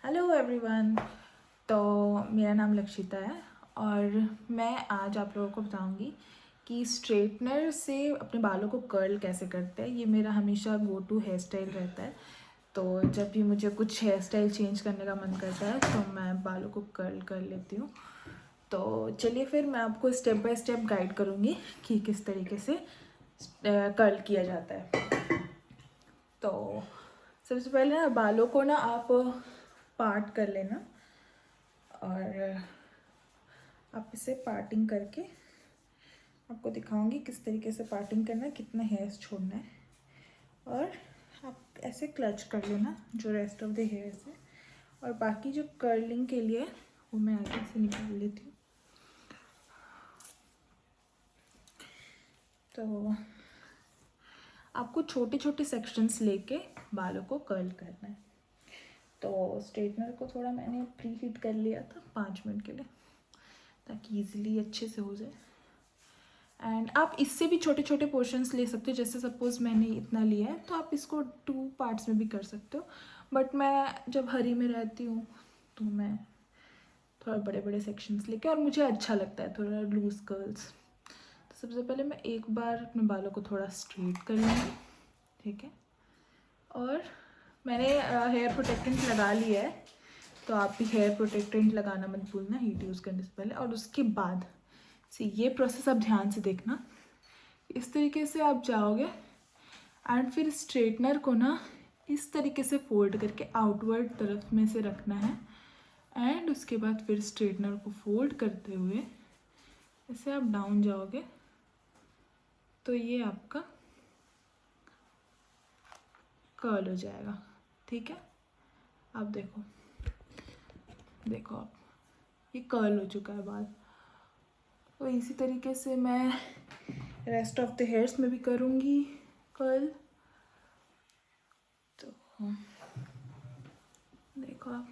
Hello everyone. तो मेरा नाम लक्षिता है और मैं आज आप लोगों को बताऊंगी कि स्ट्रेटनर से अपने बालों को कर्ल कैसे करते हैं। ये मेरा हमेशा गो टू हेयर स्टाइल रहता है। तो जब भी मुझे कुछ हेयर स्टाइल चेंज करने का मन करता है तो मैं बालों को कर्ल कर लेती हूँ। तो चलिए फिर मैं आपको स्टेप बाय स्टेप गाइड करूँगी कि किस तरीके से कर्ल किया जाता है। तो सबसे पहले ना बालों को ना आप पार्ट कर लेना और आप इसे पार्टिंग करके आपको दिखाऊंगी किस तरीके से पार्टिंग करना है, कितना हेयर्स छोड़ना है। और आप ऐसे क्लच कर लेना जो रेस्ट ऑफ द हेयर्स है। और बाकी जो कर्लिंग के लिए वो मैं आगे से निकाल लेती हूँ। तो आपको छोटे छोटे सेक्शंस लेके बालों को कर्ल करना है। तो स्ट्रेटनर को थोड़ा मैंने प्री हीट कर लिया था 5 मिनट के लिए ताकि ईजिली अच्छे से हो जाए। एंड आप इससे भी छोटे छोटे पोर्शंस ले सकते हो। जैसे सपोज़ मैंने इतना लिया है तो आप इसको 2 पार्ट्स में भी कर सकते हो। बट मैं जब हरी में रहती हूँ तो मैं थोड़ा बड़े बड़े सेक्शंस लेके, और मुझे अच्छा लगता है थोड़ा लूज कर्ल्स। तो सबसे पहले मैं एक बार अपने बालों को थोड़ा स्ट्रेट कर लूँगी, ठीक है। और मैंने हेयर प्रोटेक्टेंट लगा लिया है, तो आप भी हेयर प्रोटेक्टेंट लगाना मत भूलना हीट यूज़ करने से पहले। और उसके बाद से ये प्रोसेस आप ध्यान से देखना, इस तरीके से आप जाओगे एंड फिर स्ट्रेटनर को ना इस तरीके से फोल्ड करके आउटवर्ड तरफ में से रखना है। एंड उसके बाद फिर स्ट्रेटनर को फोल्ड करते हुए ऐसे आप डाउन जाओगे तो ये आपका कर्ल हो जाएगा, ठीक है। आप देखो देखो आप, ये कर्ल हो चुका है बाल। तो इसी तरीके से मैं रेस्ट ऑफ द हेयर्स में भी करूँगी कर्ल। तो देखो आप,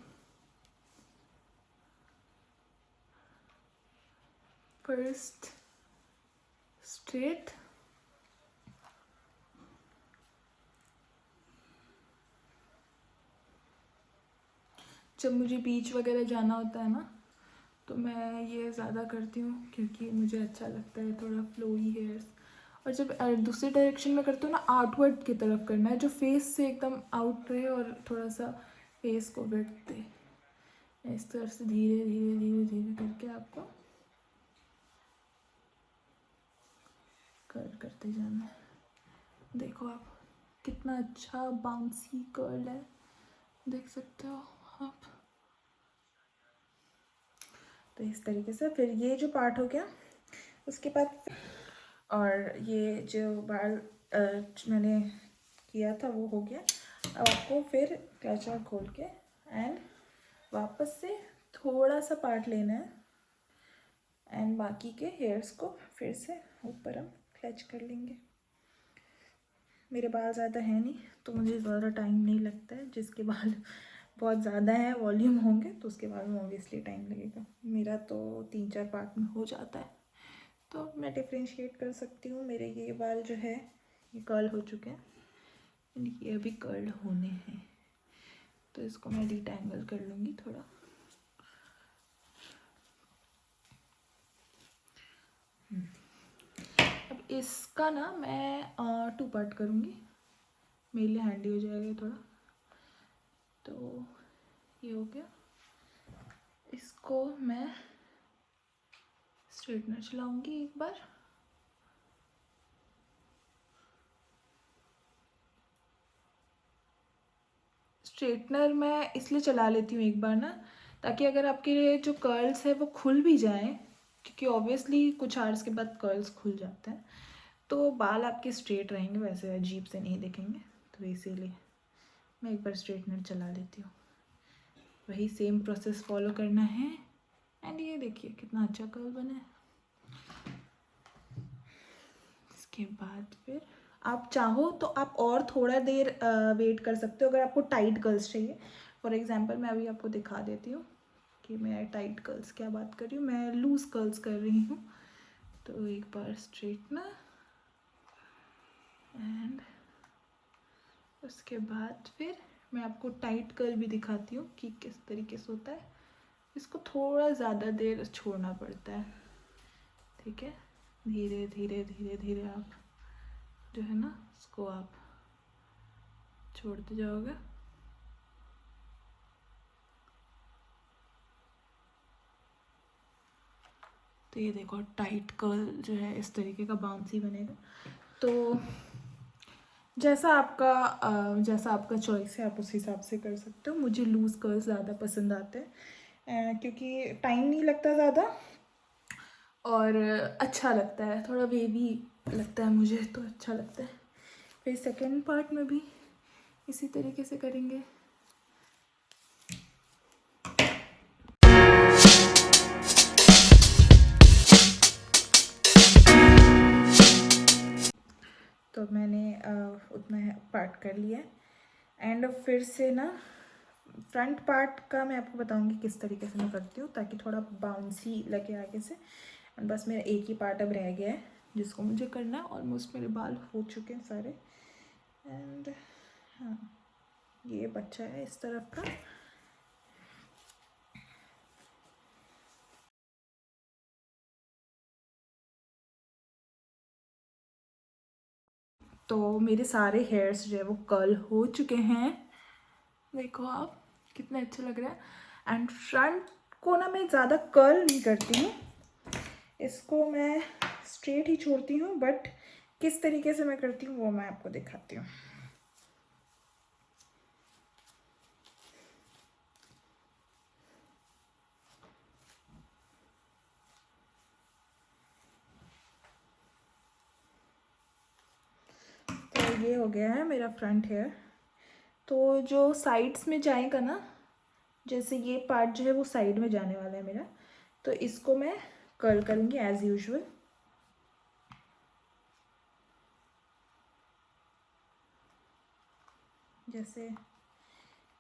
फर्स्ट स्ट्रेट, जब मुझे बीच वगैरह जाना होता है ना तो मैं ये ज़्यादा करती हूँ क्योंकि मुझे अच्छा लगता है थोड़ा फ्लोई हेयर्स। और जब दूसरे डायरेक्शन में करते हो ना, आउटवर्ड की तरफ करना है जो फेस से एकदम आउट रहे और थोड़ा सा फेस को विड्थ दे। इस तरह से धीरे धीरे धीरे धीरे करके आपको कर्ल करते जाना है। देखो आप, कितना अच्छा बाउंसी कर्ल है, देख सकते हो आप। तो इस तरीके से फिर ये जो पार्ट हो गया, उसके बाद और ये जो बाल मैंने किया था वो हो गया। अब आपको फिर क्लचर खोल के एंड वापस से थोड़ा सा पार्ट लेना है एंड बाकी के हेयर्स को फिर से ऊपर हम क्लच कर लेंगे। मेरे बाल ज़्यादा है नहीं तो मुझे ज़्यादा टाइम नहीं लगता है। जिसके बाल बहुत ज़्यादा है, वॉल्यूम होंगे, तो उसके बाद में ऑब्वियसली टाइम लगेगा। मेरा तो 3-4 पार्ट में हो जाता है। तो मैं डिफ्रेंशिएट कर सकती हूँ। मेरे ये बाल जो है ये कर्ल हो चुके हैं एंड ये अभी कर्ल होने हैं, तो इसको मैं डिटैंगल कर लूँगी थोड़ा। अब इसका ना मैं 2 पार्ट करूँगी, मेरे लिए हैंडी हो जाएगा थोड़ा। तो ये हो गया, इसको मैं स्ट्रेटनर चलाऊँगी एक बार। स्ट्रेटनर मैं इसलिए चला लेती हूँ एक बार ना, ताकि अगर आपके जो कर्ल्स है वो खुल भी जाएं, क्योंकि ऑब्वियसली कुछ आवर्स के बाद कर्ल्स खुल जाते हैं तो बाल आपके स्ट्रेट रहेंगे, वैसे अजीब से नहीं दिखेंगे। तो इसीलिए मैं एक बार स्ट्रेटनर चला लेती हूँ। वही सेम प्रोसेस फॉलो करना है। एंड ये देखिए कितना अच्छा कर्ल बना है। इसके बाद फिर आप चाहो तो आप और थोड़ा देर वेट कर सकते हो अगर आपको टाइट कर्ल्स चाहिए। फॉर एग्जांपल मैं अभी आपको दिखा देती हूँ कि मैं टाइट कर्ल्स क्या बात कर रही हूँ, मैं लूज कर्ल्स कर रही हूँ। तो एक बार स्ट्रेटनर एंड उसके बाद फिर मैं आपको टाइट कर्ल भी दिखाती हूँ कि किस तरीके से होता है। इसको थोड़ा ज़्यादा देर छोड़ना पड़ता है, ठीक है। धीरे धीरे धीरे धीरे आप जो है ना इसको आप छोड़ते जाओगे। तो ये देखो टाइट कर्ल जो है इस तरीके का बाउंसी बनेगा। तो जैसा आपका चॉइस है आप उस हिसाब से कर सकते हो। मुझे लूज़ कर्ल्स ज़्यादा पसंद आते हैं क्योंकि टाइम नहीं लगता ज़्यादा और अच्छा लगता है, थोड़ा वेवी लगता है मुझे, तो अच्छा लगता है। फिर सेकंड पार्ट में भी इसी तरीके से करेंगे। तो मैंने उतना पार्ट कर लिया एंड फिर से ना फ्रंट पार्ट का मैं आपको बताऊंगी किस तरीके से मैं करती हूँ ताकि थोड़ा बाउंसी लगे आगे से। एंड बस मेरा एक ही पार्ट अब रह गया है जिसको मुझे करना है। ऑलमोस्ट मेरे बाल हो चुके हैं सारे एंड हाँ ये बच्चा है इस तरफ का। तो मेरे सारे हेयर्स जो है वो कर्ल हो चुके हैं, देखो आप कितना अच्छा लग रहा है। एंड फ्रंट को ना मैं ज़्यादा कर्ल नहीं करती हूँ, इसको मैं स्ट्रेट ही छोड़ती हूँ, बट किस तरीके से मैं करती हूँ वो मैं आपको दिखाती हूँ। तो ये हो गया है मेरा फ्रंट हेयर। तो जो साइड्स में जाएगा ना, जैसे ये पार्ट जो है वो साइड में जाने वाला है मेरा, तो इसको मैं कर्ल करूँगी एज यूजुअल। जैसे,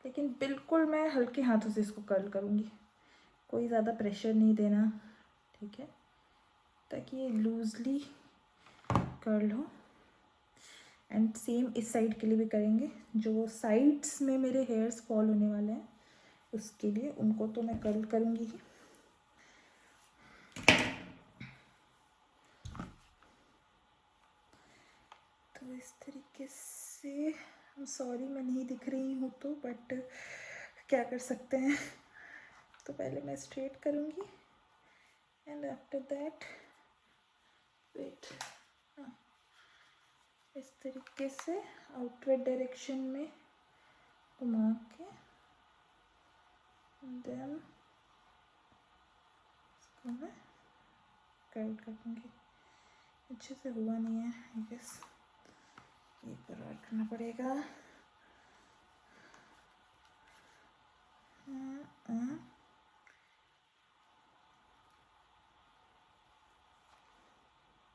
लेकिन बिल्कुल मैं हल्के हाथों से इसको कर्ल करूँगी, कोई ज़्यादा प्रेशर नहीं देना, ठीक है, ताकि ये लूजली कर्ल हो। एंड सेम इस साइड के लिए भी करेंगे। जो साइड्स में मेरे हेयर्स फॉल होने वाले हैं उसके लिए उनको तो मैं कर्ल करूँगी ही। तो इस तरीके से, सॉरी मैं नहीं दिख रही हूँ तो, बट क्या कर सकते हैं। तो पहले मैं स्ट्रेट करूँगी एंड आफ्टर दैट वेट, हाँ इस तरीके से आउटवर्ड डायरेक्शन में घुमा के देन इसको मैं कर्ल करूँगी। अच्छे से हुआ नहीं है आई गेस, एक बार और करना पड़ेगा।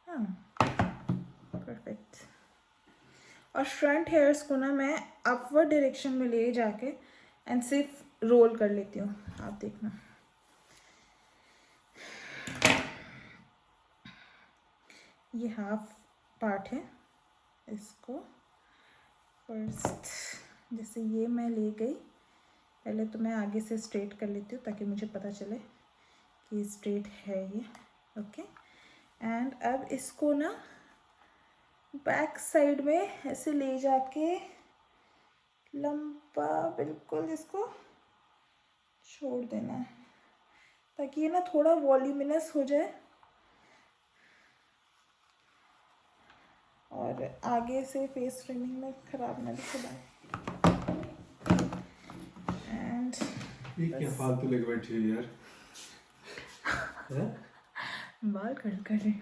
हाँ परफेक्ट। और फ्रंट हेयर्स को ना मैं अपवर्ड डायरेक्शन में ले जाके एंड सिर्फ रोल कर लेती हूँ, आप देखना। ये हाफ पार्ट है, इसको फर्स्ट जैसे ये मैं ले गई, पहले तो मैं आगे से स्ट्रेट कर लेती हूँ ताकि मुझे पता चले कि स्ट्रेट है ये, ओके। एंड अब इसको ना बैक साइड में ऐसे ले जाके लंबा बिल्कुल इसको छोड़ देना है ताकि ये ना थोड़ा वॉल्यूमिनस हो जाए और आगे से फेस ट्रिमिंग में खराब ना दिखे बाल। एंड ये क्या फालतू लेके बैठी है यार। बाल कट कर रही हूँ।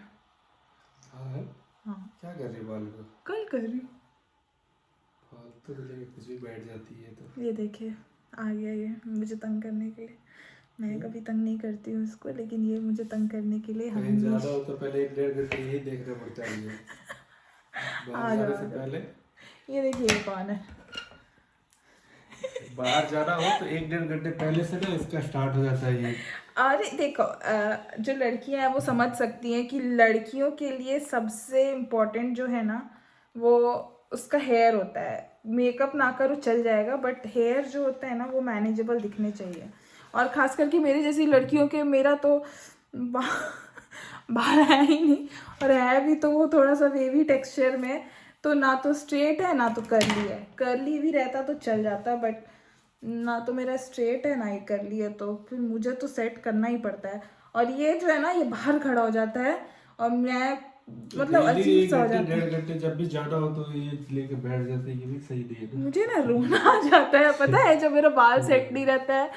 हाँ क्या कर रही है बाल को? कल कर रही हूँ। फालतू को लेके कुछ भी बैठ जाती है। तो ये देखिए आ गया ये मुझे तंग करने के लिए। मैं कभी तंग नहीं करती हूँ इसको, लेकिन ये मुझे तंग करने के लिए कहीं ज़्यादा हो तो पहले 1-1.5 घंटे यही देखना पड़ता है मुझे बाहर जाने से पहले। ये देखिए ये कौन है। बाहर जाना हो तो 1-1.5 घंटे पहले से ना इसका स्टार्ट हो जाता है ये। अरे देखो जो लड़कियां हैं वो समझ सकती हैं कि लड़कियों के लिए सबसे इम्पोर्टेंट जो है ना वो उसका हेयर होता है। मेकअप ना करो चल जाएगा, बट हेयर जो होता है ना वो मैनेजेबल दिखने चाहिए। और ख़ास करके मेरे जैसी लड़कियों के, मेरा तो बाल है ही नहीं, और है भी तो वो थोड़ा सा वेवी टेक्सचर में, तो ना तो स्ट्रेट है ना तो कर्ली है। कर्ली भी रहता तो चल जाता, बट ना तो मेरा स्ट्रेट है ना ही कर्ली है, तो फिर मुझे तो सेट करना ही पड़ता है। और ये जो है ना ये बाहर खड़ा हो जाता है और मैं मतलब डेली अजीब 1 सा हो घंटे जाता है। 1.5 घंटे जब भी ज्यादा हो तो ये लेके बैठ जाते हैं, ये भी सही नहीं है ना। मुझे ना रोना आ जाता है, पता है, जब मेरा बाल सेट नहीं रहता है।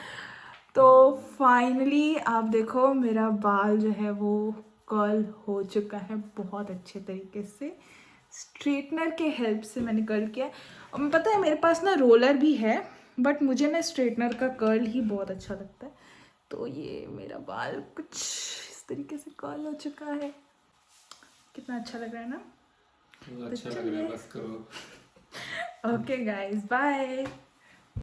तो फाइनली आप देखो मेरा बाल जो है वो कर्ल हो चुका है बहुत अच्छे तरीके से। स्ट्रेटनर के हेल्प से मैंने कर्ल किया। और पता है मेरे पास ना रोलर भी है, बट मुझे ना स्ट्रेटनर का कर्ल ही बहुत अच्छा लगता है। तो ये मेरा बाल कुछ इस तरीके से कर्ल हो चुका है। कितना अच्छा लग रहा है ना। अच्छा लग रहा है, बस करो। Okay guys, bye.